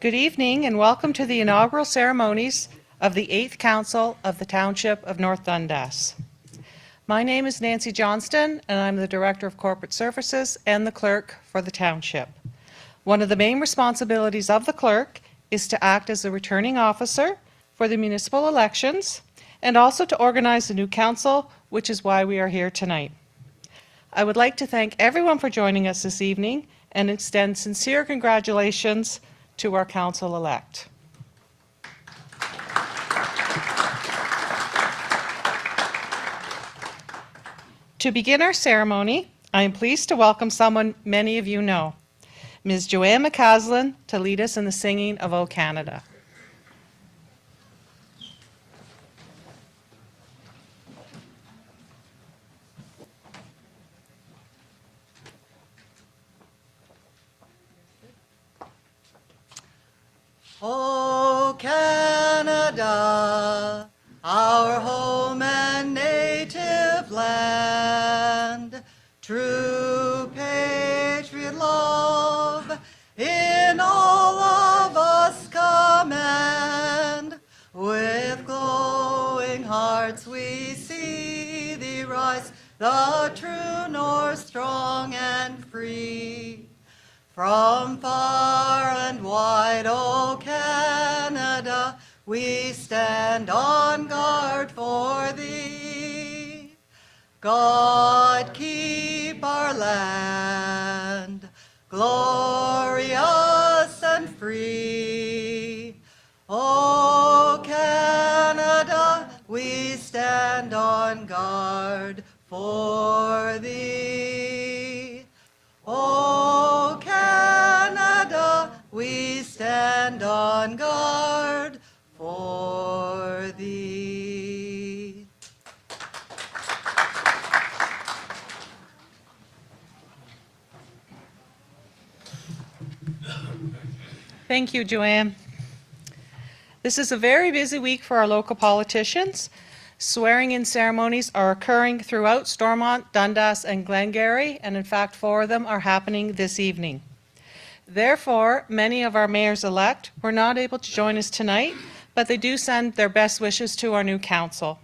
Good evening and welcome to the inaugural ceremonies of the 8th Council of the Township of North Dundas. My name is Nancy Johnston and I'm the Director of Corporate Services and the Clerk for the Township. One of the main responsibilities of the Clerk is to act as the returning officer for the municipal elections and also to organize the new council, which is why we are here tonight. I would like to thank everyone for joining us this evening and extend sincere congratulations to our council-elect. To begin our ceremony, I am pleased to welcome someone many of you know, Ms. Joanne McCaslin, to lead us in the singing of O Canada. O Canada, our home and native land, true patriot love in all of us command. With glowing hearts we see thee rise, the true north, strong and free. From far and wide, O Canada, we stand on guard for thee. God keep our land, glorious and free. O Canada, we stand on guard for thee. O Canada, we stand on guard for thee. Thank you, Joanne. This is a very busy week for our local politicians. Swearing-in ceremonies are occurring throughout Stormont, Dundas, and Glengarry, and in fact 4 of them are happening this evening. Therefore, many of our mayors-elect were not able to join us tonight, but they do send their best wishes to our new council.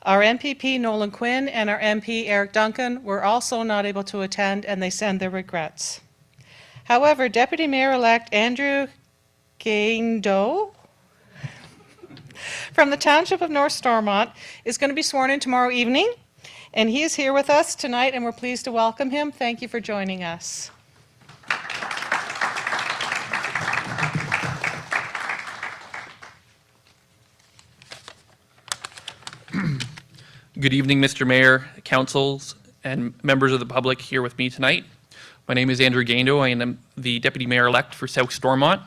Our MPP Nolan Quinn and our MP Eric Duncan were also not able to attend, and they send their regrets. However, Deputy Mayor-elect Andrew Gaindo from the Township of North Stormont is going to be sworn in tomorrow evening, and he is here with us tonight, and we're pleased to welcome him. Thank you for joining us. Good evening, Mr. Mayor, councils, and members of the public here with me tonight. My name is Andrew Gaindo. I am the Deputy Mayor-elect for South Stormont.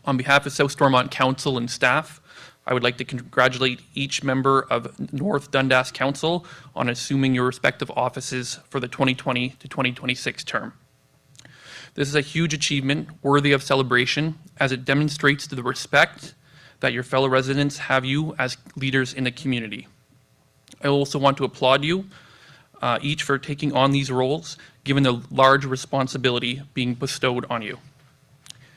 On behalf of South Stormont Council and staff, I would like to congratulate each member of North Dundas Council on assuming your respective offices for the 2020 to 2026 term. This is a huge achievement worthy of celebration as it demonstrates the respect that your fellow residents have you as leaders in the community. I also want to applaud you each for taking on these roles, given the large responsibility being bestowed on you.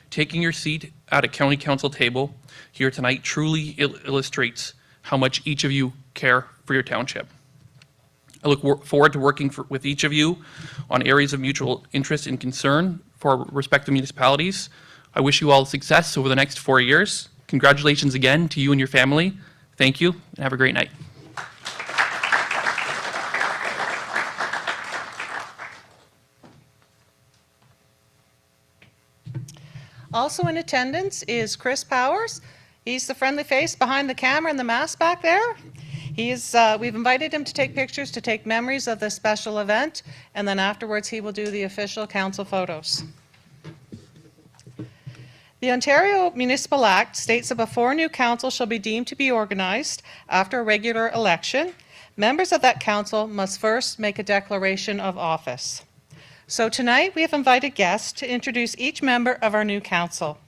Taking your seat at a county council table here tonight truly illustrates how much each of you care for your township. I look forward to working with each of you on areas of mutual interest and concern for our respective municipalities. I wish you all success over the next 4 years. Congratulations again to you and your family. Thank you, and have a great night. Also in attendance is Chris Powers. He's the friendly face behind the camera and the mask back there. We've invited him to take pictures to take memories of this special event, and then afterwards he will do the official council photos. The Ontario Municipal Act states that before a new council shall be deemed to be organized after a regular election, members of that council must first make a declaration of office. So tonight we have invited guests to introduce each member of our new council.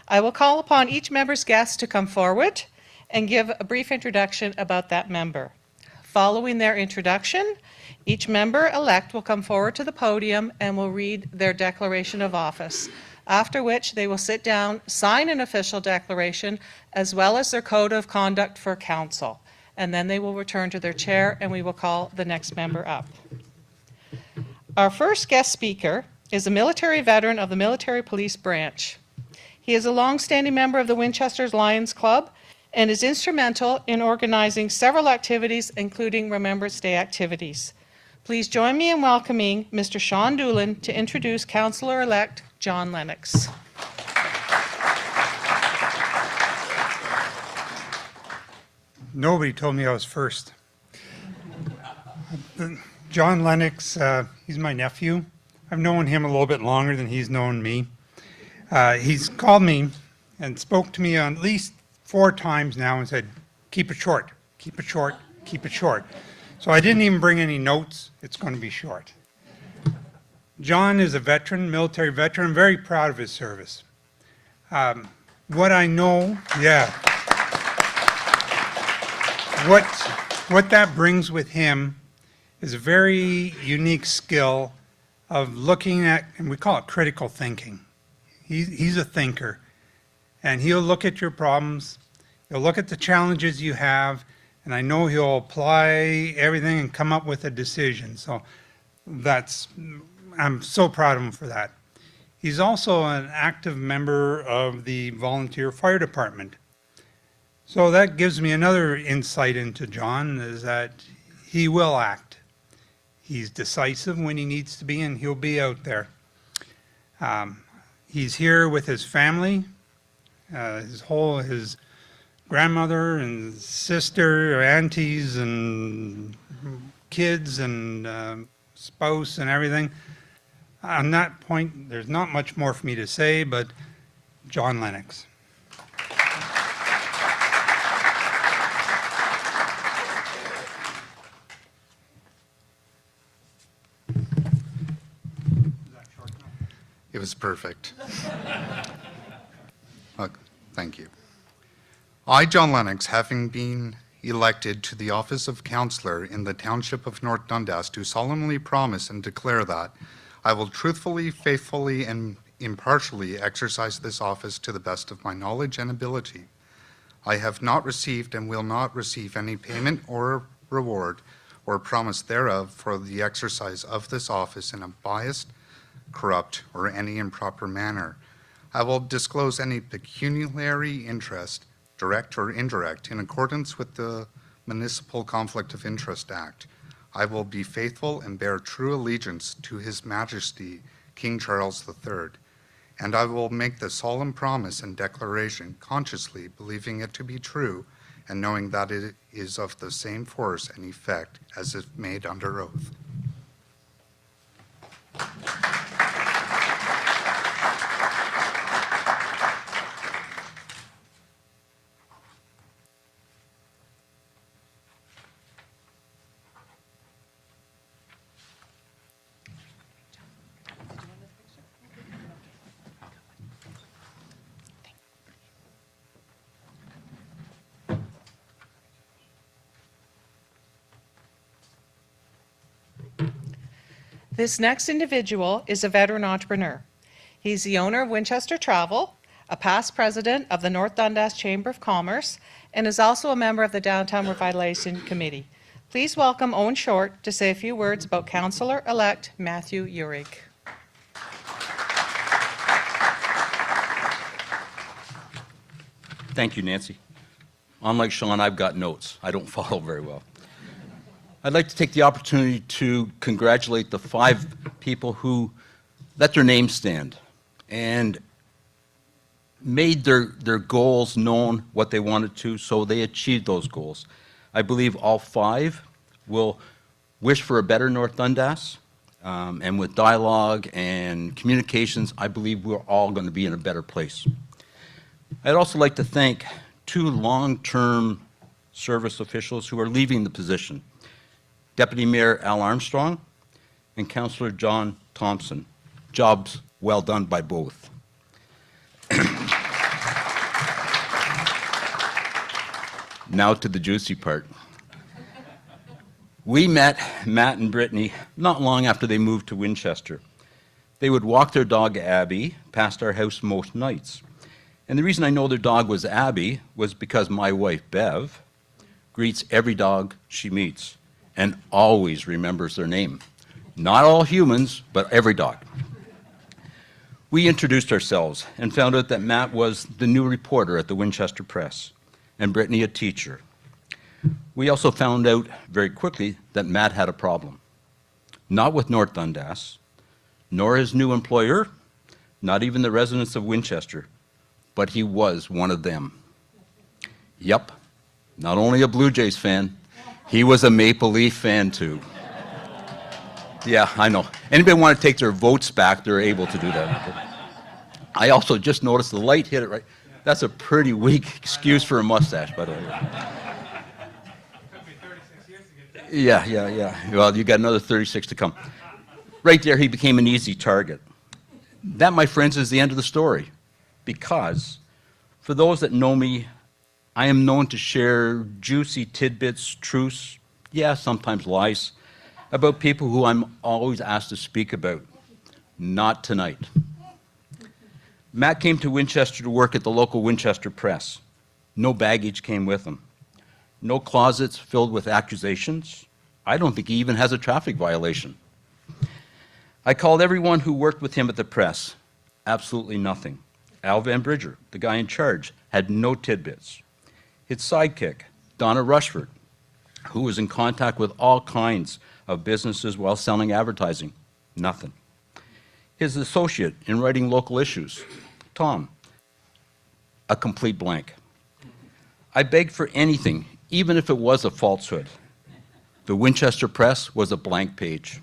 I will call upon each member's guest to come forward and give a brief introduction about that member. Following their introduction, each member-elect will come forward to the podium and will read their declaration of office. after which they will sit down, sign an official declaration, as well as their code of conduct for council. And then they will return to their chair, and we will call the next member up. Our first guest speaker is a military veteran of the Military Police Branch. He is a long-standing member of the Winchester's Lions Club and is instrumental in organizing several activities, including Remembrance Day activities. Please join me in welcoming Mr. Sean Doolin to introduce Councillor-elect John Lennox. Nobody told me I was first. John Lennox, he's my nephew. I've known him a little bit longer than he's known me. He's called me and spoke to me at least 4 times now and said, keep it short, keep it short, keep it short. So I didn't even bring any notes. It's going to be short. John is a veteran, military veteran. I'm very proud of his service. What I know, what that brings with him is a very unique skill of looking at, and we call it critical thinking. He's a thinker, and he'll look at your problems, he'll look at the challenges you have, and I know he'll apply everything and come up with a decision. So I'm so proud of him for that. He's also an active member of the volunteer fire department. So that gives me another insight into John, is that he will act. He's decisive when he needs to be, and he'll be out there. He's here with his family, his grandmother and sister, aunties and kids and spouse and everything. On that point, there's not much more for me to say, but John Lennox. It was perfect. Thank you. I, John Lennox, having been elected to the office of councillor in the Township of North Dundas, do solemnly promise and declare that I will truthfully, faithfully, and impartially exercise this office to the best of my knowledge and ability. I have not received and will not receive any payment or reward or promise thereof for the exercise of this office in a biased, corrupt, or any improper manner. I will disclose any pecuniary interest, direct or indirect, in accordance with the Municipal Conflict of Interest Act. I will be faithful and bear true allegiance to His Majesty, King Charles III, and I will make the solemn promise and declaration consciously believing it to be true and knowing that it is of the same force and effect as if made under oath. This next individual is a veteran entrepreneur. He's the owner of Winchester Travel, a past president of the North Dundas Chamber of Commerce, and is also a member of the Downtown Revitalization Committee. Please welcome Owen Short to say a few words about Councillor-elect Matthew Uhrig. Thank you, Nancy. Unlike Sean, I've got notes. I don't follow very well. I'd like to take the opportunity to congratulate the 5 people who let their names stand and made their goals known, what they wanted to, so they achieved those goals. I believe all 5 will wish for a better North Dundas, and with dialogue and communications, I believe we're all going to be in a better place. I'd also like to thank 2 long-term service officials who are leaving the position. Deputy Mayor Al Armstrong and Councillor John Thompson. Jobs well done by both. Now to the juicy part. We met Matt and Brittany not long after they moved to Winchester. They would walk their dog Abby past our house most nights. And the reason I know their dog was Abby was because my wife, Bev, greets every dog she meets and always remembers their name. Not all humans, but every dog. We introduced ourselves and found out that Matt was the new reporter at the Winchester Press and Brittany a teacher. We also found out very quickly that Matt had a problem. Not with North Dundas, nor his new employer, not even the residents of Winchester, but he was one of them. Yep, not only a Blue Jays fan, he was a Maple Leaf fan too. Yeah, I know. Anybody want to take their votes back, they're able to do that. I also just noticed the light hit it right. That's a pretty weak excuse for a mustache, by the way. Yeah. Well, you got another 36 to come. Right there, he became an easy target. That, my friends, is the end of the story. Because for those that know me, I am known to share juicy tidbits, truths, sometimes lies, about people who I'm always asked to speak about. Not tonight. Matt came to Winchester to work at the local Winchester Press. No baggage came with him. No closets filled with accusations. I don't think he even has a traffic violation. I called everyone who worked with him at the press. Absolutely nothing. Al Van Bridger, the guy in charge, had no tidbits. His sidekick, Donna Rushford, who was in contact with all kinds of businesses while selling advertising, nothing. His associate in writing local issues, Tom, a complete blank. I begged for anything, even if it was a falsehood. The Winchester Press was a blank page.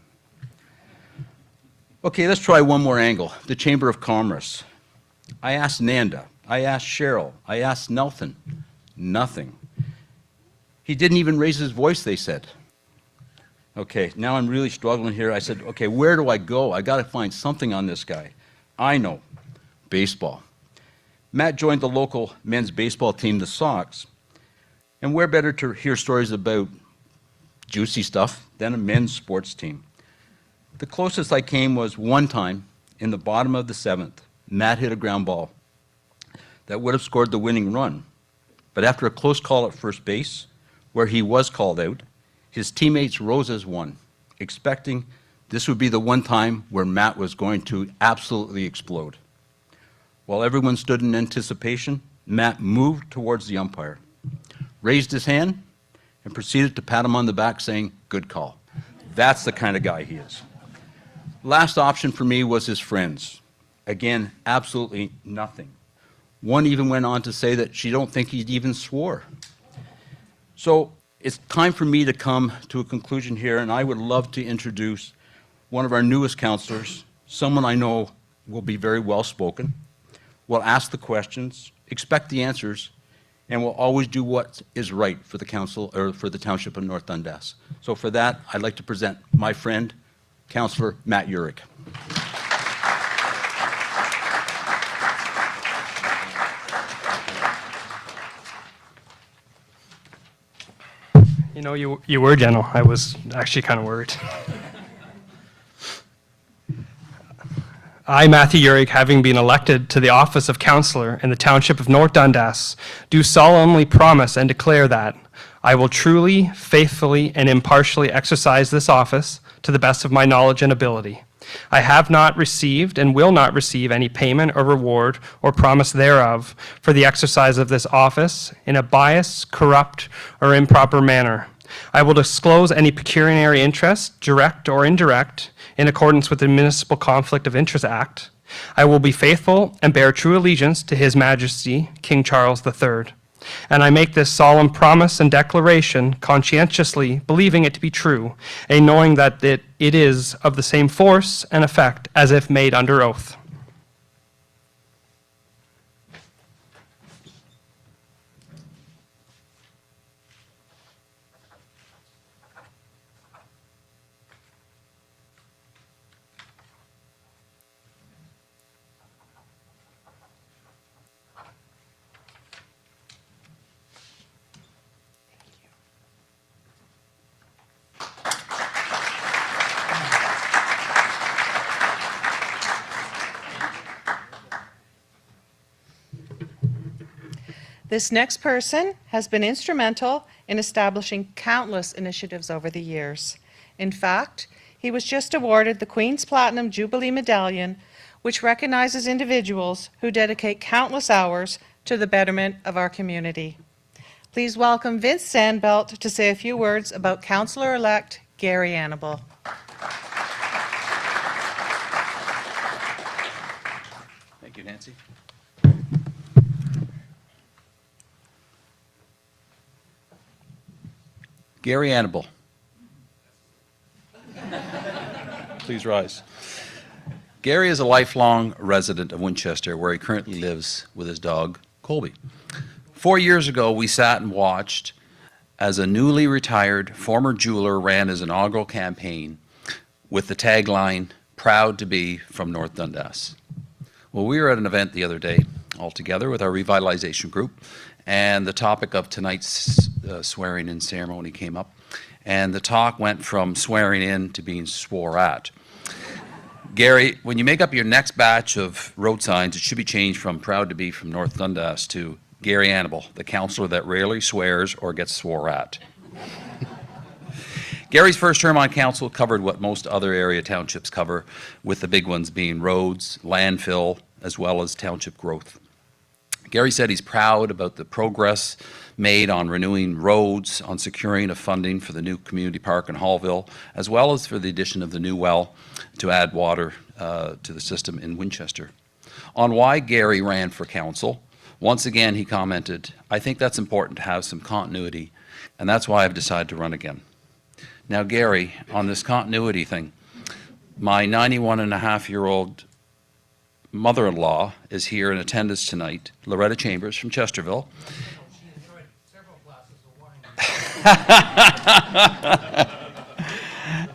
Okay, let's try one more angle, the Chamber of Commerce. I asked Nanda, I asked Cheryl, I asked Nelson, nothing. He didn't even raise his voice, they said. Okay, now I'm really struggling here. I said, okay, where do I go? I got to find something on this guy. I know, baseball. Matt joined the local men's baseball team, the Sox, and where better to hear stories about juicy stuff than a men's sports team. The closest I came was one time in the bottom of the seventh. Matt hit a ground ball that would have scored the winning run. But after a close call at first base, where he was called out, his teammates rose as one, expecting this would be the one time where Matt was going to absolutely explode. While everyone stood in anticipation, Matt moved towards the umpire, raised his hand, and proceeded to pat him on the back, saying, "Good call." That's the kind of guy he is. Last option for me was his friends. Again, absolutely nothing. One even went on to say that she don't think he even swore. So it's time for me to come to a conclusion here, and I would love to introduce one of our newest counselors, someone I know will be very well-spoken, will ask the questions, expect the answers, and will always do what is right for the council or for the Township of North Dundas. So for that, I'd like to present my friend, Councillor Matt Urick. You know, you were gentle. I was actually kind of worried. I, Matthew Urick, having been elected to the office of councillor in the Township of North Dundas, do solemnly promise and declare that I will truly, faithfully, and impartially exercise this office to the best of my knowledge and ability. I have not received and will not receive any payment or reward or promise thereof for the exercise of this office in a biased, corrupt, or improper manner. I will disclose any pecuniary interest, direct or indirect, in accordance with the Municipal Conflict of Interest Act. I will be faithful and bear true allegiance to His Majesty, King Charles III. And I make this solemn promise and declaration conscientiously, believing it to be true, and knowing that it is of the same force and effect as if made under oath. This next person has been instrumental in establishing countless initiatives over the years. In fact, he was just awarded the Queen's Platinum Jubilee Medallion, which recognizes individuals who dedicate countless hours to the betterment of our community. Please welcome Vince Sandbelt to say a few words about Councillor-elect Gary Annable. Thank you, Nancy. Gary Annable. Please rise. Gary is a lifelong resident of Winchester, where he currently lives with his dog, Colby. 4 years ago, we sat and watched as a newly retired former jeweler ran his inaugural campaign with the tagline, "Proud to be from North Dundas." Well, we were at an event the other day, all together with our revitalization group, and the topic of tonight's swearing-in ceremony came up, and the talk went from swearing in to being swore at. Gary, when you make up your next batch of road signs, it should be changed from "Proud to be from North Dundas" to "Gary Annable, the councillor that rarely swears or gets swore at." Gary's first term on council covered what most other area townships cover, with the big ones being roads, landfill, as well as township growth. Gary said he's proud about the progress made on renewing roads, on securing a funding for the new community park in Hallville, as well as for the addition of the new well to add water to the system in Winchester. On why Gary ran for council, once again he commented, "I think that's important to have some continuity, and that's why I've decided to run again." Now, Gary, on this continuity thing, my 91-and-a-half-year-old mother-in-law is here in attendance tonight, Loretta Chambers from Chesterville.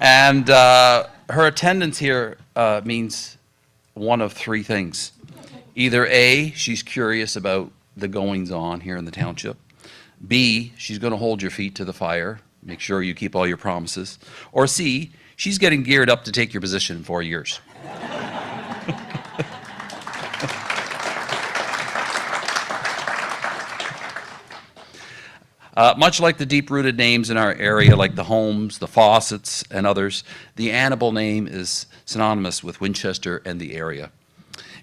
And her attendance here means one of three things. Either A, she's curious about the goings-on here in the township. B, she's going to hold your feet to the fire, make sure you keep all your promises. Or C, she's getting geared up to take your position in 4 years. Much like the deep-rooted names in our area, like the Holmes, the Fawcett's, and others, the Annable name is synonymous with Winchester and the area.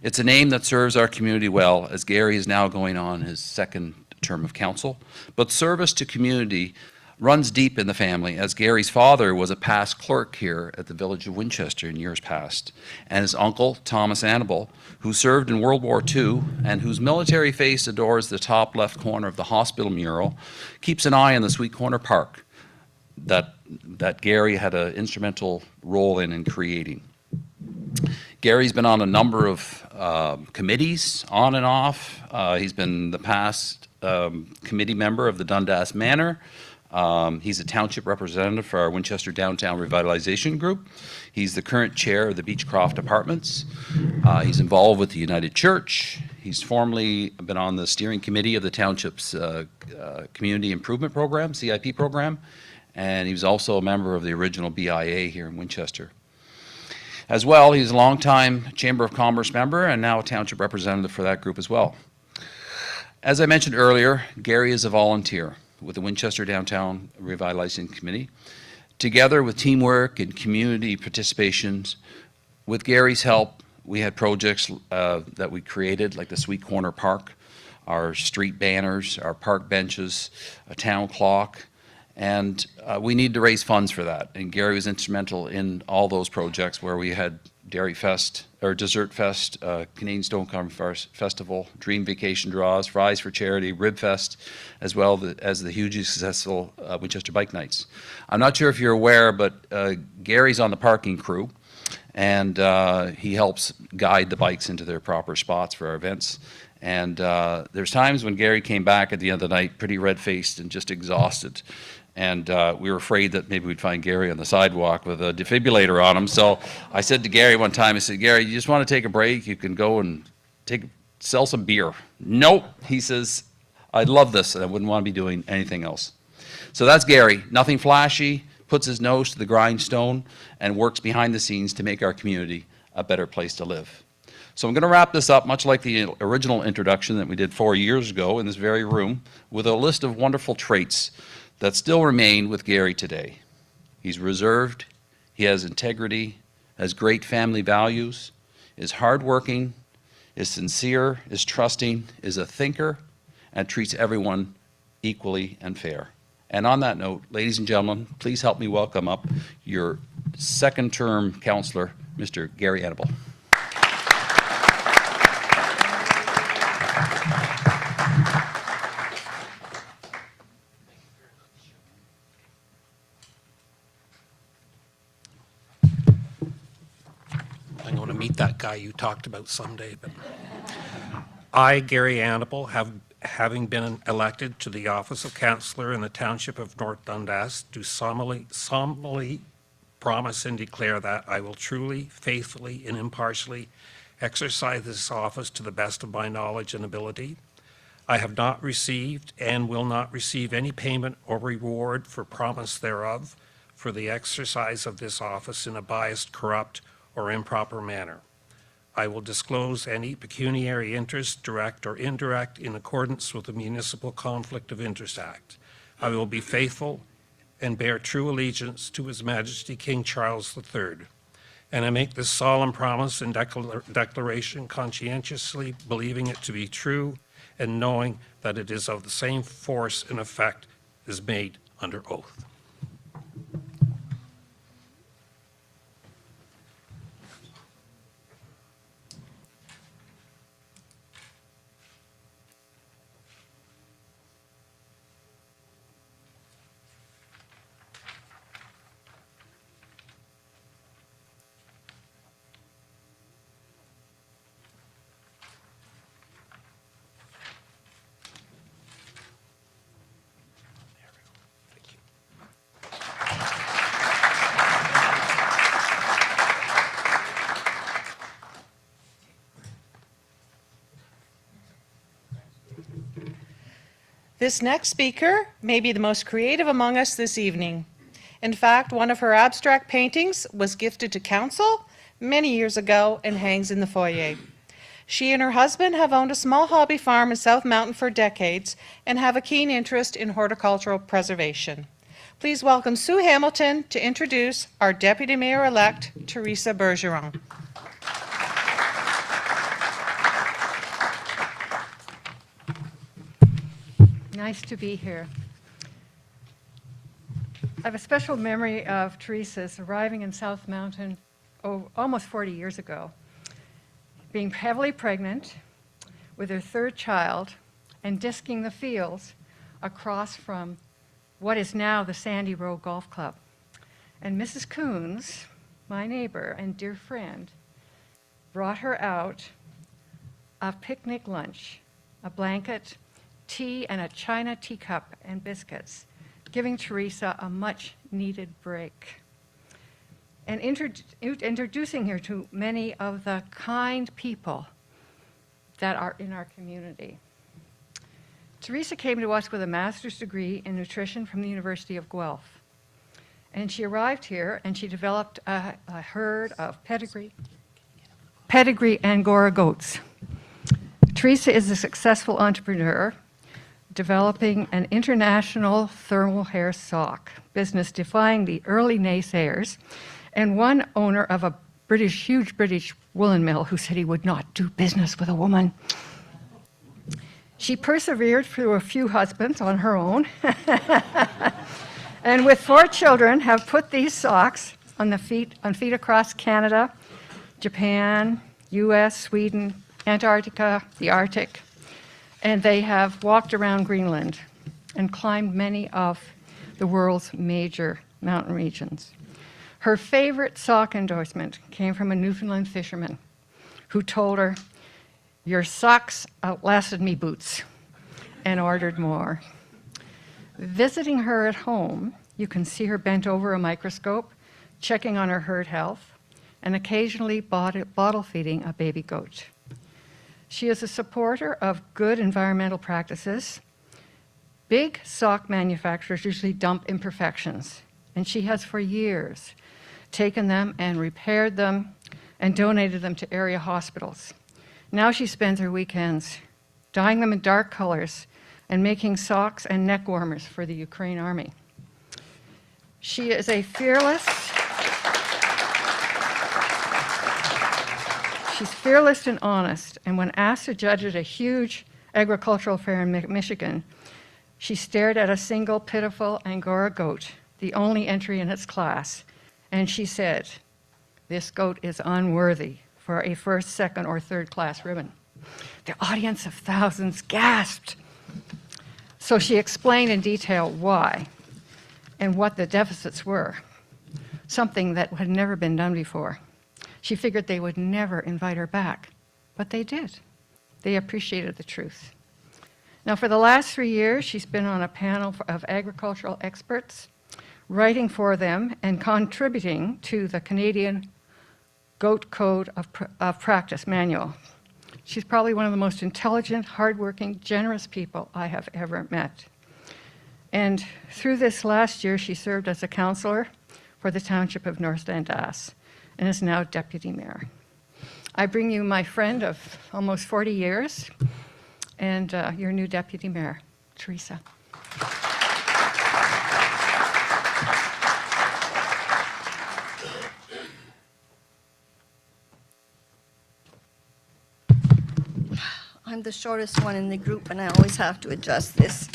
It's a name that serves our community well, as Gary is now going on his second term of council. But service to community runs deep in the family, as Gary's father was a past clerk here at the village of Winchester in years past, and his uncle, Thomas Annable, who served in World War II and whose military face adores the top left corner of the hospital mural, keeps an eye on the Sweet Corner Park that Gary had an instrumental role in creating. Gary's been on a number of committees, on and off. He's been the past committee member of the Dundas Manor. He's a township representative for our Winchester Downtown Revitalization Group. He's the current chair of the Beechcroft Apartments. He's involved with the United Church. He's formerly been on the steering committee of the township's Community Improvement Program, CIP program, and he was also a member of the original BIA here in Winchester. As well, he's a longtime Chamber of Commerce member and now a township representative for that group as well. As I mentioned earlier, Gary is a volunteer with the Winchester Downtown Revitalizing Committee. Together with teamwork and community participations, with Gary's help, we had projects that we created, like the Sweet Corner Park, our street banners, our park benches, a town clock, and we need to raise funds for that. And Gary was instrumental in all those projects where we had Dairy Fest, or Dessert Fest, Canadian Stonecarving Festival, Dream Vacation Draws, Fries for Charity, Rib Fest, as well as the hugely successful Winchester Bike Nights. I'm not sure if you're aware, but Gary's on the parking crew, and he helps guide the bikes into their proper spots for our events. And there's times when Gary came back at the end of the night pretty red-faced and just exhausted. And we were afraid that maybe we'd find Gary on the sidewalk with a defibrillator on him. So I said to Gary one time, I said, "Gary, you just want to take a break? You can go and sell some beer." "Nope," he says, "I love this and I wouldn't want to be doing anything else." So that's Gary. Nothing flashy, puts his nose to the grindstone and works behind the scenes to make our community a better place to live. So I'm going to wrap this up, much like the original introduction that we did 4 years ago in this very room, with a list of wonderful traits that still remain with Gary today. He's reserved, he has integrity, has great family values, is hardworking, is sincere, is trusting, is a thinker, and treats everyone equally and fair. And on that note, ladies and gentlemen, please help me welcome up your second-term councillor, Mr. Gary Annable. I'm going to meet that guy you talked about someday. But I, Gary Annable, having been elected to the office of councillor in the Township of North Dundas, do solemnly promise and declare that I will truly, faithfully, and impartially exercise this office to the best of my knowledge and ability. I have not received and will not receive any payment or reward for promise thereof for the exercise of this office in a biased, corrupt, or improper manner. I will disclose any pecuniary interest, direct or indirect, in accordance with the Municipal Conflict of Interest Act. I will be faithful and bear true allegiance to His Majesty King Charles III. And I make this solemn promise and declaration conscientiously believing it to be true and knowing that it is of the same force and effect as made under oath. This next speaker may be the most creative among us this evening. In fact, one of her abstract paintings was gifted to council many years ago and hangs in the foyer. She and her husband have owned a small hobby farm in South Mountain for decades and have a keen interest in horticultural preservation. Please welcome Sue Hamilton to introduce our Deputy Mayor-elect, Teresa Bergeron. Nice to be here. I have a special memory of Teresa's arriving in South Mountain almost 40 years ago, being heavily pregnant with her third child and disking the fields across from what is now the Sandy Row Golf Club. And Mrs. Coons, my neighbor and dear friend, brought her out a picnic lunch, a blanket, tea, and a china teacup and biscuits, giving Teresa a much-needed break. And introducing her to many of the kind people that are in our community. Teresa came to us with a master's degree in nutrition from the University of Guelph. And she arrived here and she developed a herd of pedigree Angora goats. Teresa is a successful entrepreneur, developing an international thermal hair sock business defying the early naysayers, and one owner of a huge British woolen mill who said he would not do business with a woman. She persevered through a few husbands on her own, and with 4 children have put these socks on feet across Canada, Japan, US, Sweden, Antarctica, the Arctic, and they have walked around Greenland and climbed many of the world's major mountain regions. Her favorite sock endorsement came from a Newfoundland fisherman who told her, "Your socks outlasted me boots," and ordered more. Visiting her at home, you can see her bent over a microscope, checking on her herd health, and occasionally bottle feeding a baby goat. She is a supporter of good environmental practices. Big sock manufacturers usually dump imperfections, and she has for years taken them and repaired them, and donated them to area hospitals. Now she spends her weekends dyeing them in dark colors and making socks and neck warmers for the Ukraine army. She is a she's fearless and honest, and when asked to judge at a huge agricultural fair in Michigan, she stared at a single pitiful Angora goat, the only entry in its class, and she said, "This goat is unworthy for a first, second, or third class ribbon." The audience of thousands gasped. So she explained in detail why and what the deficits were, something that had never been done before. She figured they would never invite her back, but they did. They appreciated the truth. Now, for the last 3 years, she's been on a panel of agricultural experts, writing for them and contributing to the Canadian Goat Code of Practice manual. She's probably one of the most intelligent, hardworking, generous people I have ever met. And through this last year, she served as a councillor for the Township of North Dundas and is now deputy mayor. I bring you my friend of almost 40 years and your new deputy mayor, Teresa. I'm the shortest one in the group, and I always have to adjust this.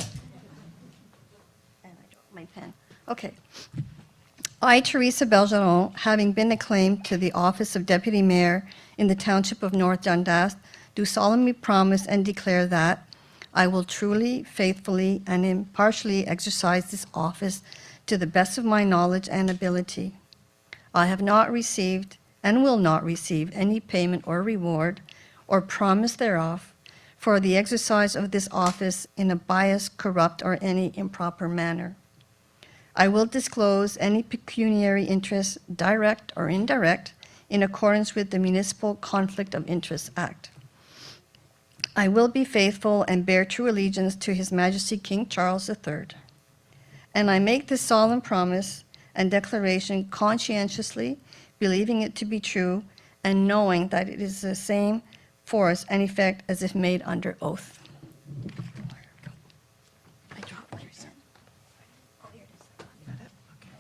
And I dropped my pen. Okay. I, Teresa Bergeron, having been acclaimed to the office of Deputy Mayor in the Township of North Dundas, do solemnly promise and declare that I will truly, faithfully, and impartially exercise this office to the best of my knowledge and ability. I have not received and will not receive any payment or reward or promise thereof for the exercise of this office in a biased, corrupt, or any improper manner. I will disclose any pecuniary interest, direct or indirect, in accordance with the Municipal Conflict of Interest Act. I will be faithful and bear true allegiance to His Majesty King Charles III. And I make this solemn promise and declaration conscientiously, believing it to be true, and knowing that it is the same force and effect as if made under oath. I dropped my pen. Oh, here it is. Got it? Okay.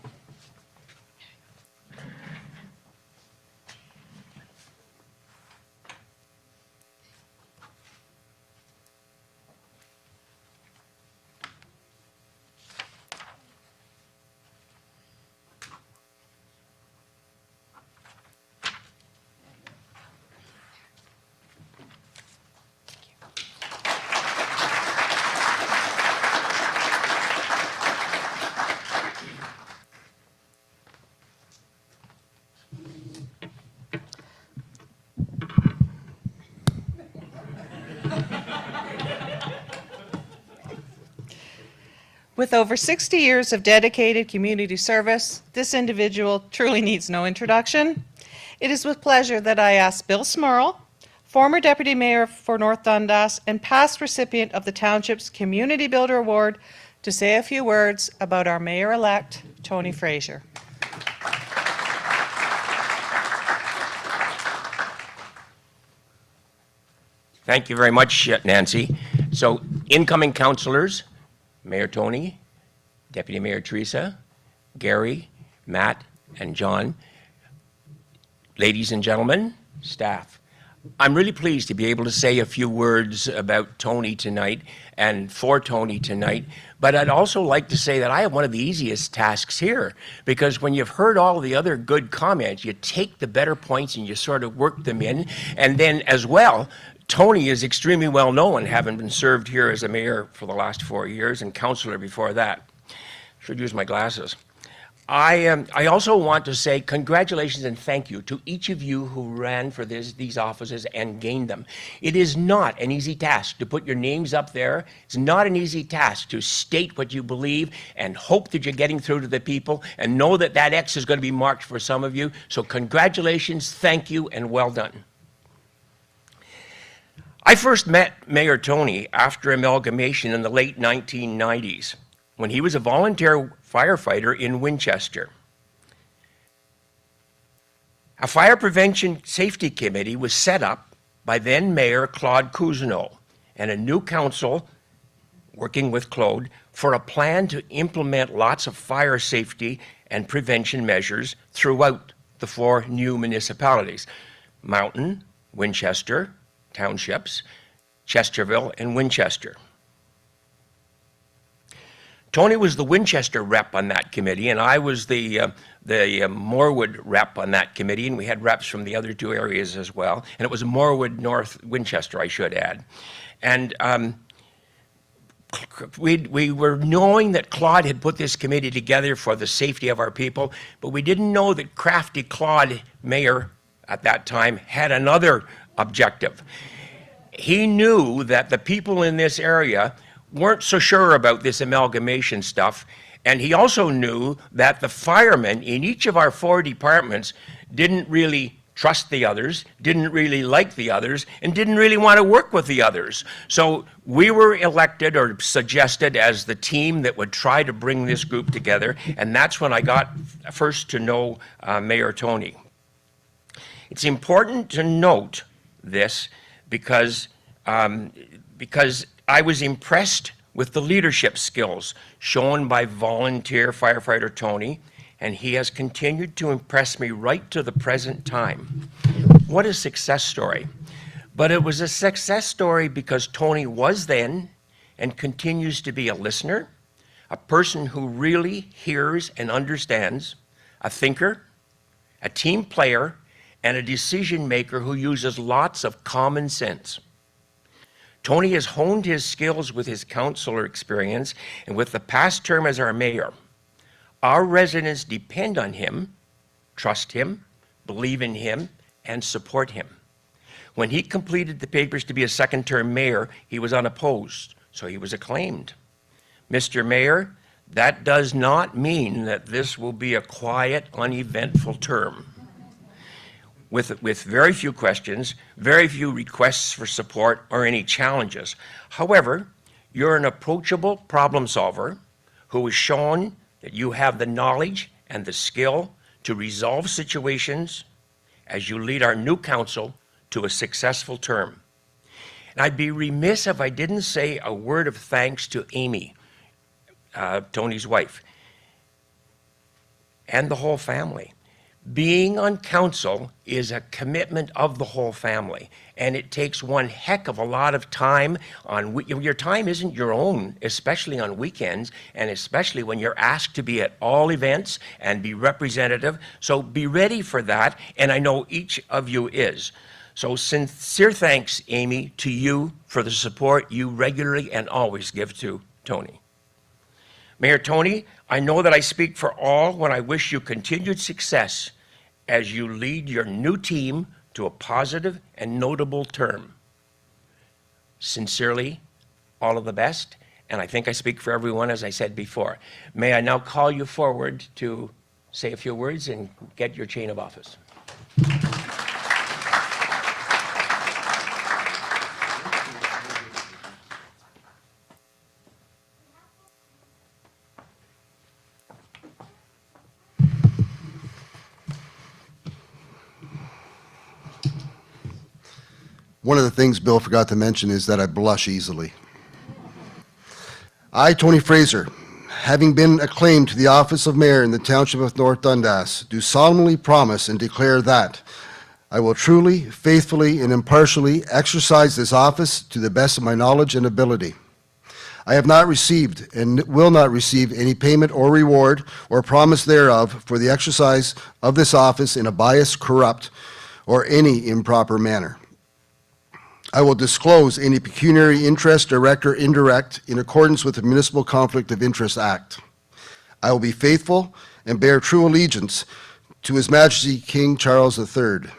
With over 60 years of dedicated community service, this individual truly needs no introduction. It is with pleasure that I ask Bill Smurl, former Deputy Mayor for North Dundas and past recipient of the Township's Community Builder Award, to say a few words about our Mayor-elect, Tony Fraser. Thank you very much, Nancy. So, incoming councillors, Mayor Tony, Deputy Mayor Teresa, Gary, Matt, and John, ladies and gentlemen, staff. I'm really pleased to be able to say a few words about Tony tonight and for Tony tonight, but I'd also like to say that I have one of the easiest tasks here, because when you've heard all the other good comments, you take the better points and you sort of work them in, and then as well, Tony is extremely well known, having been served here as a mayor for the last 4 years and councillor before that. Should use my glasses. I also want to say congratulations and thank you to each of you who ran for these offices and gained them. It is not an easy task to put your names up there. It's not an easy task to state what you believe and hope that you're getting through to the people and know that that X is going to be marked for some of you. So congratulations, thank you, and well done. I first met Mayor Tony after amalgamation in the late 1990s, when he was a volunteer firefighter in Winchester. A fire prevention safety committee was set up by then Mayor Claude Cousineau and a new council working with Claude for a plan to implement lots of fire safety and prevention measures throughout the 4 new municipalities: Mountain, Winchester, Townships, Chesterville, and Winchester. Tony was the Winchester rep on that committee, and I was the Morwood rep on that committee, and we had reps from the other 2 areas as well. And it was Morwood North Winchester, I should add. And we were knowing that Claude had put this committee together for the safety of our people, but we didn't know that crafty Claude, mayor at that time, had another objective. He knew that the people in this area weren't so sure about this amalgamation stuff, and he also knew that the firemen in each of our 4 departments didn't really trust the others, didn't really like the others, and didn't really want to work with the others. So we were elected or suggested as the team that would try to bring this group together, and that's when I got first to know Mayor Tony. It's important to note this because I was impressed with the leadership skills shown by volunteer firefighter Tony, and he has continued to impress me right to the present time. What a success story. But it was a success story because Tony was then and continues to be a listener, a person who really hears and understands, a thinker, a team player, and a decision maker who uses lots of common sense. Tony has honed his skills with his councillor experience and with the past term as our mayor. Our residents depend on him, trust him, believe in him, and support him. When he completed the papers to be a second-term mayor, he was unopposed, so he was acclaimed. Mr. Mayor, that does not mean that this will be a quiet, uneventful term. With very few questions, very few requests for support or any challenges. However, you're an approachable problem solver who has shown that you have the knowledge and the skill to resolve situations as you lead our new council to a successful term. And I'd be remiss if I didn't say a word of thanks to Amy, Tony's wife, and the whole family. Being on council is a commitment of the whole family, and it takes one heck of a lot of time. Your time isn't your own, especially on weekends, and especially when you're asked to be at all events and be representative. So be ready for that, and I know each of you is. So sincere thanks, Amy, to you for the support you regularly and always give to Tony. Mayor Tony, I know that I speak for all when I wish you continued success as you lead your new team to a positive and notable term. Sincerely, all of the best, and I think I speak for everyone, as I said before. May I now call you forward to say a few words and get your chain of office. One of the things Bill forgot to mention is that I blush easily. I, Tony Fraser, having been acclaimed to the office of mayor in the Township of North Dundas, do solemnly promise and declare that I will truly, faithfully, and impartially exercise this office to the best of my knowledge and ability. I have not received and will not receive any payment or reward or promise thereof for the exercise of this office in a biased, corrupt, or any improper manner. I will disclose any pecuniary interest, direct or indirect, in accordance with the Municipal Conflict of Interest Act. I will be faithful and bear true allegiance to His Majesty King Charles III.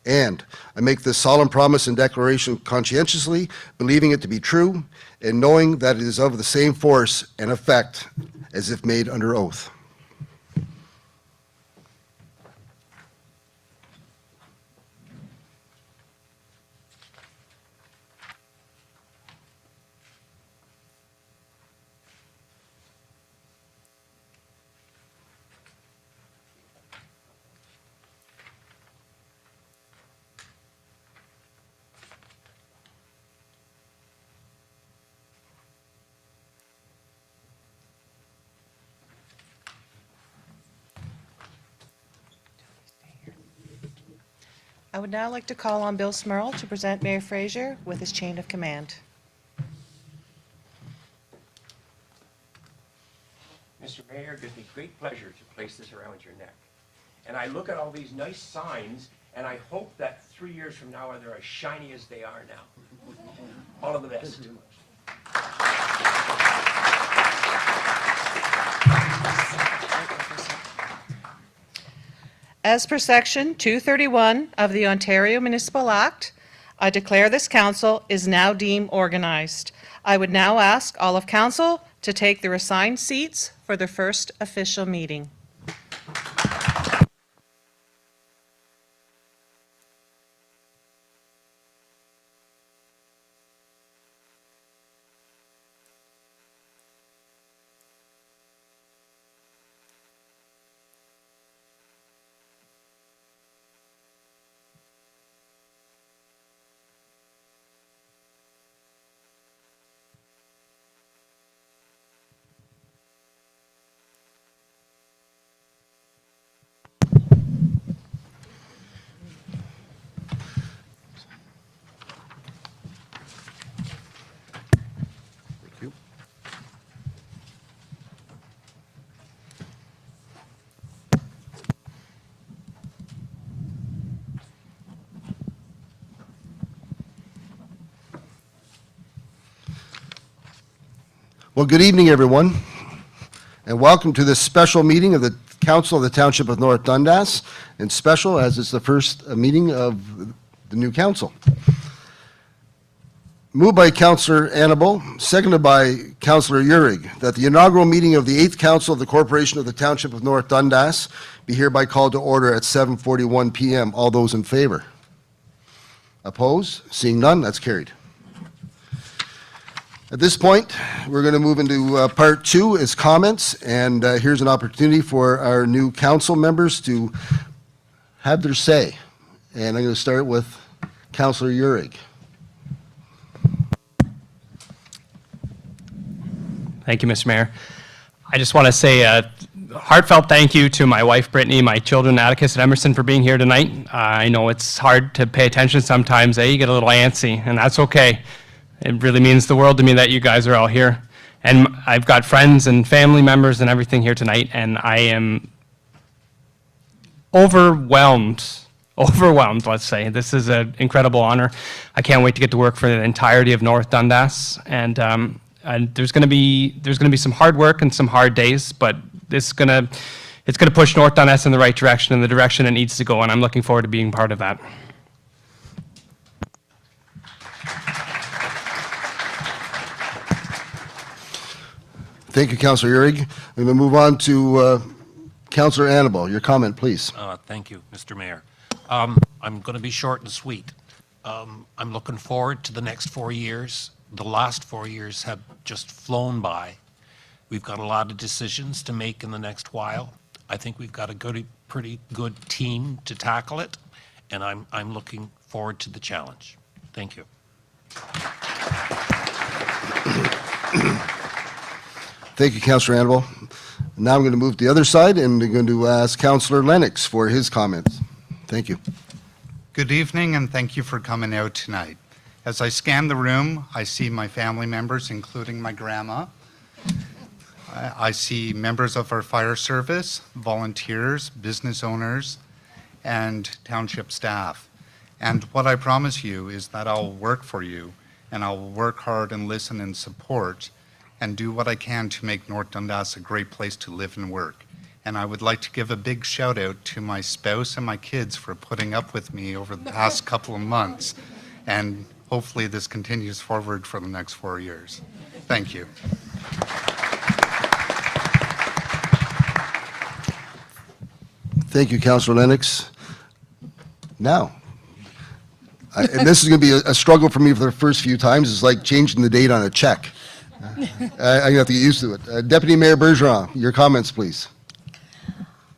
And I make this solemn promise and declaration conscientiously, believing it to be true, and knowing that it is of the same force and effect as if made under oath. I would now like to call on Bill Smurl to present Mayor Fraser with his chain of command. Mr. Mayor, it gives me great pleasure to place this around your neck. And I look at all these nice signs, and I hope that 3 years from now they're as shiny as they are now. All of the best. As per Section 231 of the Ontario Municipal Act, I declare this council is now deemed organized. I would now ask all of council to take their assigned seats for their first official meeting. Thank you. Well, good evening, everyone, and welcome to this special meeting of the Council of the Township of North Dundas, and special as it's the first meeting of the new council. Moved by Councillor Annable, seconded by Councillor Uhrig, that the inaugural meeting of the 8th Council of the Corporation of the Township of North Dundas be hereby called to order at 7:41 p.m. All those in favor? Opposed? Seeing none, that's carried. At this point, we're going to move into part 2 is comments, and here's an opportunity for our new council members to have their say. And I'm going to start with Councillor Uhrig. Thank you, Mr. Mayor. I just want to say a heartfelt thank you to my wife, Brittany, my children, Atticus and Emerson, for being here tonight. I know it's hard to pay attention sometimes. You get a little antsy, and that's okay. It really means the world to me that you guys are all here. And I've got friends and family members and everything here tonight, and I am overwhelmed, let's say. This is an incredible honor. I can't wait to get to work for the entirety of North Dundas, and there's going to be some hard work and some hard days, but it's going to push North Dundas in the right direction, in the direction it needs to go, and I'm looking forward to being part of that. Thank you, Councillor Uhrig. I'm going to move on to Councillor Annable. Your comment, please. Thank you, Mr. Mayor. I'm going to be short and sweet. I'm looking forward to the next 4 years. The last 4 years have just flown by. We've got a lot of decisions to make in the next while. I think we've got a pretty good team to tackle it, and I'm looking forward to the challenge. Thank you. Thank you, Councillor Annable. Now I'm going to move to the other side, and I'm going to ask Councillor Lennox for his comments. Thank you. Good evening, and thank you for coming out tonight. As I scan the room, I see my family members, including my grandma. I see members of our fire service, volunteers, business owners, and township staff. And what I promise you is that I'll work for you, and I'll work hard and listen and support and do what I can to make North Dundas a great place to live and work. And I would like to give a big shout out to my spouse and my kids for putting up with me over the past couple of months. And hopefully this continues forward for the next 4 years. Thank you. Thank you, Councillor Lennox. Now, and this is going to be a struggle for me for the first few times. It's like changing the date on a check. I have to get used to it. Deputy Mayor Bergeron, your comments, please.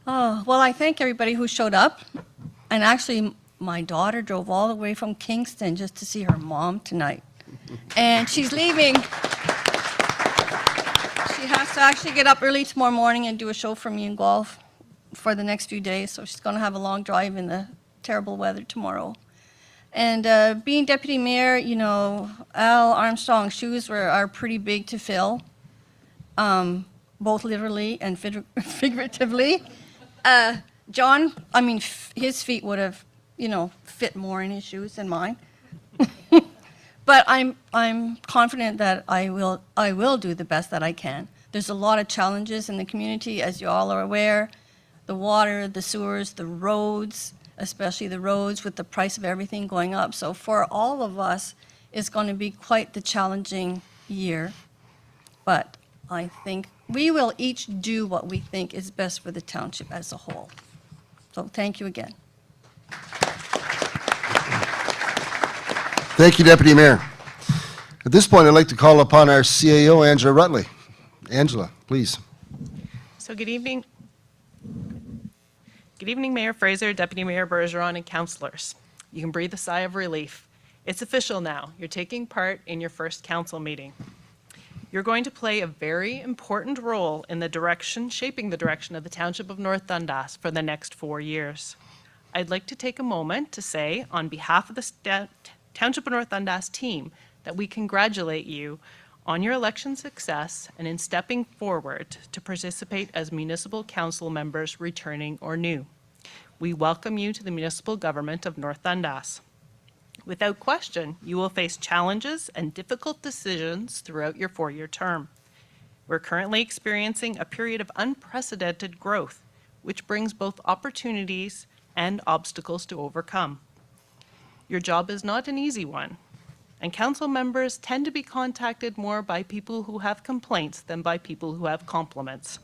Oh, well, I thank everybody who showed up. And actually, my daughter drove all the way from Kingston just to see her mom tonight. And she's leaving. She has to actually get up early tomorrow morning and do a show for me in golf for the next few days. So she's going to have a long drive in the terrible weather tomorrow. And being deputy mayor, you know, Al Armstrong's shoes are pretty big to fill, both literally and figuratively. John, I mean, his feet would have, you know, fit more in his shoes than mine. But I'm confident that I will do the best that I can. There's a lot of challenges in the community, as you all are aware. The water, the sewers, the roads, especially the roads with the price of everything going up. So for all of us, it's going to be quite the challenging year. But I think we will each do what we think is best for the township as a whole. So thank you again. Thank you, Deputy Mayor. At this point, I'd like to call upon our CAO, Angela Rutley. Angela, please. So good evening. Good evening, Mayor Fraser, Deputy Mayor Bergeron, and councillors. You can breathe a sigh of relief. It's official now. You're taking part in your first council meeting. You're going to play a very important role in shaping the direction of the Township of North Dundas for the next 4 years. I'd like to take a moment to say, on behalf of the Township of North Dundas team, that we congratulate you on your election success and in stepping forward to participate as municipal council members returning or new. We welcome you to the municipal government of North Dundas. Without question, you will face challenges and difficult decisions throughout your 4-year term. We're currently experiencing a period of unprecedented growth, which brings both opportunities and obstacles to overcome. Your job is not an easy one, and council members tend to be contacted more by people who have complaints than by people who have compliments.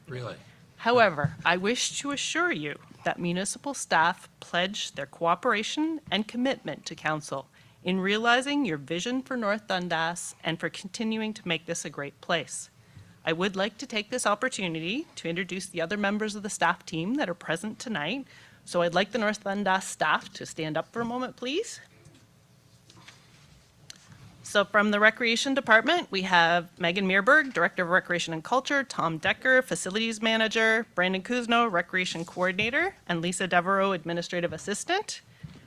Really? However, I wish to assure you that municipal staff pledge their cooperation and commitment to council in realizing your vision for North Dundas and for continuing to make this a great place. I would like to take this opportunity to introduce the other members of the staff team that are present tonight. So I'd like the North Dundas staff to stand up for a moment, please. So from the Recreation Department, we have Megan Meerberg, Director of Recreation and Culture, Tom Decker, Facilities Manager, Brandon Kuzno, Recreation Coordinator, and Lisa Devereaux, Administrative Assistant.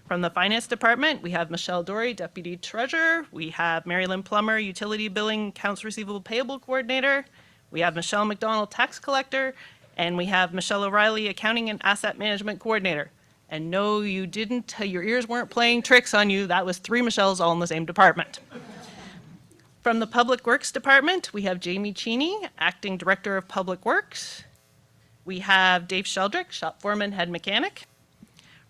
From the Finance Department, we have Michelle Dory, Deputy Treasurer. We have Mary Lynn Plummer, Utility Billing, Accounts Receivable Payable Coordinator. We have Michelle McDonald, Tax Collector. And we have Michelle O'Reilly, Accounting and Asset Management Coordinator. And no, you didn't, your ears weren't playing tricks on you. That was 3 Michelles all in the same department. From the Public Works Department, we have Jamie Cheney, Acting Director of Public Works. We have Dave Sheldrick, Shop Foreman, Head Mechanic.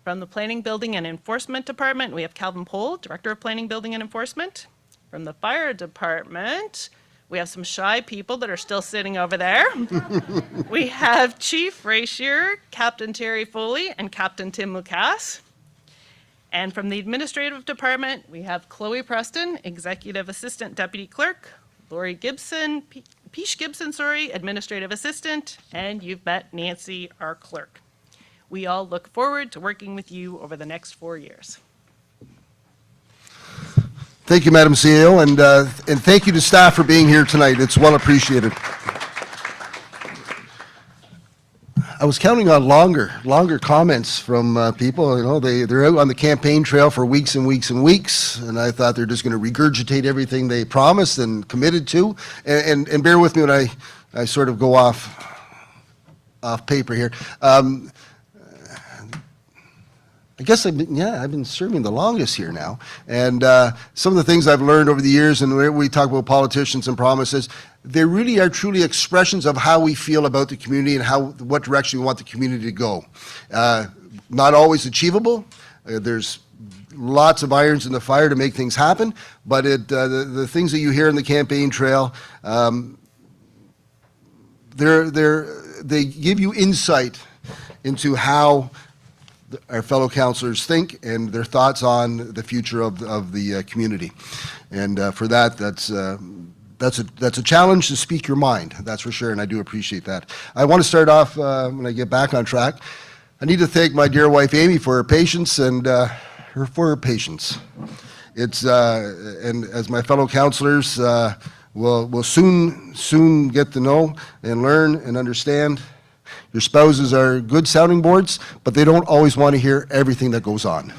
From the Planning, Building and Enforcement Department, we have Calvin Pohl, Director of Planning, Building and Enforcement. From the Fire Department, we have some shy people that are still sitting over there. We have Chief Rashier, Captain Terry Foley, and Captain Tim Lucas. And from the Administrative Department, we have Chloe Preston, Executive Assistant Deputy Clerk, Lori Gibson, Peach Gibson, Administrative Assistant, and you've met Nancy, our clerk. We all look forward to working with you over the next 4 years. Thank you, Madam CEO, and thank you to staff for being here tonight. It's well appreciated. I was counting on longer comments from people. You know, they're out on the campaign trail for weeks and weeks and weeks, and I thought they're just going to regurgitate everything they promised and committed to. And bear with me when I sort of go off paper here. I guess I've been serving the longest here now, and some of the things I've learned over the years, and where we talk about politicians and promises, they really are truly expressions of how we feel about the community and what direction we want the community to go. Not always achievable. There's lots of irons in the fire to make things happen, but the things that you hear in the campaign trail, they give you insight into how our fellow councillors think and their thoughts on the future of the community. And for that, that's a challenge to speak your mind, that's for sure, and I do appreciate that. I want to start off, when I get back on track, I need to thank my dear wife Amy for her patience and for her patience. It's and as my fellow councillors will soon get to know and learn and understand, Your spouses are good sounding boards, but they don't always want to hear everything that goes on.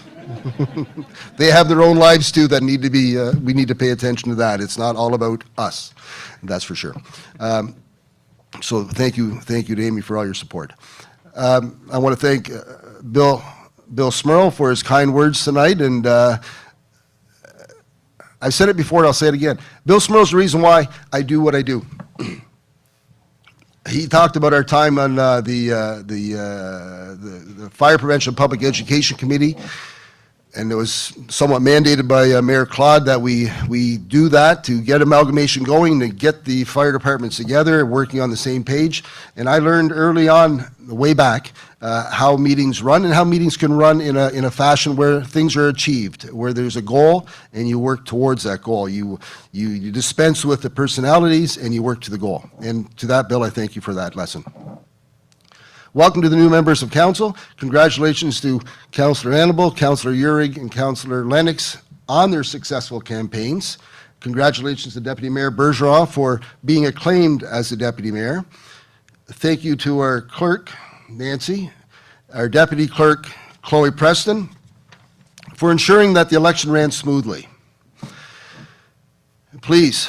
They have their own lives too that need to be, we need to pay attention to that. It's not all about us, that's for sure. So thank you to Amy for all your support. I want to thank Bill Smurl for his kind words tonight, and I've said it before and I'll say it again. Bill Smurl's the reason why I do what I do. He talked about our time on the Fire Prevention Public Education Committee, and it was somewhat mandated by Mayor Claude that we do that to get amalgamation going, to get the fire departments together, working on the same page. And I learned early on, way back, how meetings run and how meetings can run in a fashion where things are achieved, where there's a goal and you work towards that goal. You dispense with the personalities and you work to the goal. And to that, Bill, I thank you for that lesson. Welcome to the new members of council. Congratulations to Councillor Annabelle, Councillor Uhrig, and Councillor Lennox on their successful campaigns. Congratulations to Deputy Mayor Bergeron for being acclaimed as the Deputy Mayor. Thank you to our clerk, Nancy, our Deputy Clerk, Chloe Preston, for ensuring that the election ran smoothly. Please,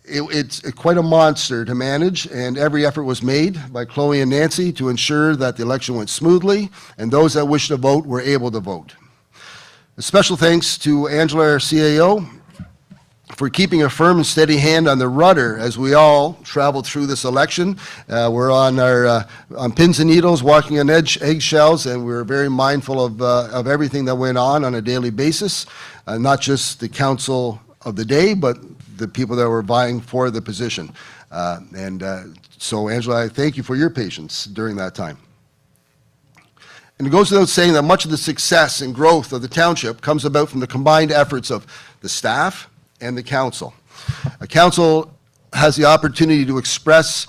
it's quite a monster to manage, and every effort was made by Chloe and Nancy to ensure that the election went smoothly and those that wish to vote were able to vote. A special thanks to Angela, our CAO, for keeping a firm and steady hand on the rudder as we all traveled through this election. We're on pins and needles, walking on eggshells, and we're very mindful of everything that went on a daily basis, not just the council of the day, but the people that were vying for the position. So, Angela, I thank you for your patience during that time. And it goes without saying that much of the success and growth of the township comes about from the combined efforts of the staff and the council. A council has the opportunity to express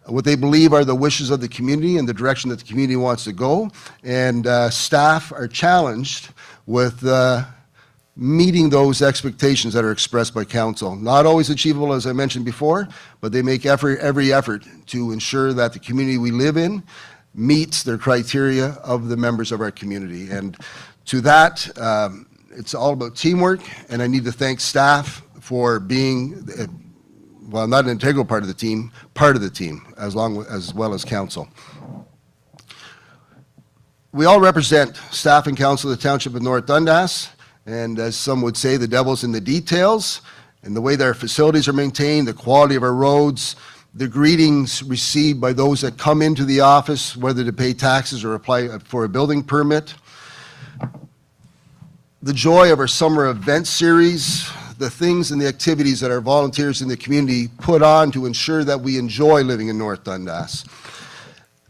what they believe are the wishes of the community and the direction that the community wants to go, and staff are challenged with meeting those expectations that are expressed by council. Not always achievable, as I mentioned before, but they make every effort to ensure that the community we live in meets their criteria of the members of our community. And to that, it's all about teamwork, and I need to thank staff for being, well, not an integral part of the team, as well as council. We all represent staff and council of the Township of North Dundas, and as some would say, the devil's in the details, and the way that our facilities are maintained, the quality of our roads, the greetings received by those that come into the office, whether to pay taxes or apply for a building permit, the joy of our summer event series, the things and the activities that our volunteers in the community put on to ensure that we enjoy living in North Dundas.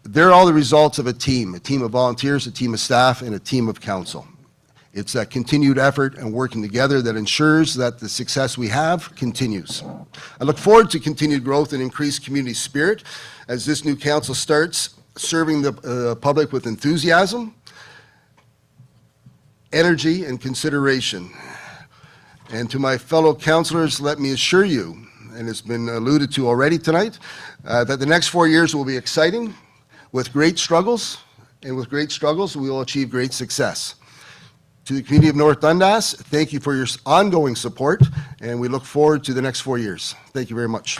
They're all the results of a team of volunteers, a team of staff, and a team of council. It's that continued effort and working together that ensures that the success we have continues. I look forward to continued growth and increased community spirit as this new council starts serving the public with enthusiasm, energy, and consideration. And to my fellow councillors, let me assure you, and it's been alluded to already tonight, that the next 4 years will be exciting with great struggles, and with great struggles we will achieve great success. To the community of North Dundas, thank you for your ongoing support, and we look forward to the next 4 years. Thank you very much.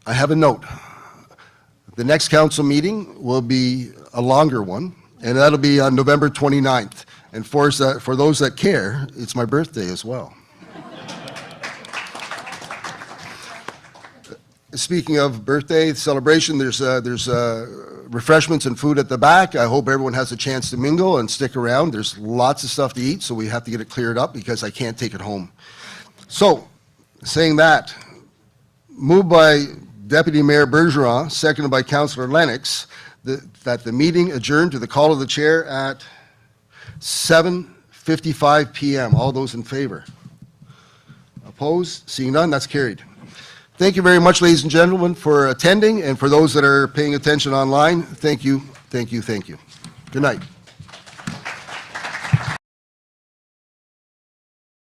I have a note. The next council meeting will be a longer one, and that'll be on November 29th. And for those that care, it's my birthday as well. Speaking of birthday celebration, there's refreshments and food at the back. I hope everyone has a chance to mingle and stick around. There's lots of stuff to eat, so we have to get it cleared up because I can't take it home. So, saying that, moved by Deputy Mayor Bergeron, seconded by Councillor Lennox, that the meeting adjourned to the call of the chair at 7:55 p.m. All those in favor? Opposed? Seeing none, that's carried. Thank you very much, ladies and gentlemen, for attending, and for those that are paying attention online, thank you, thank you, thank you. Good night.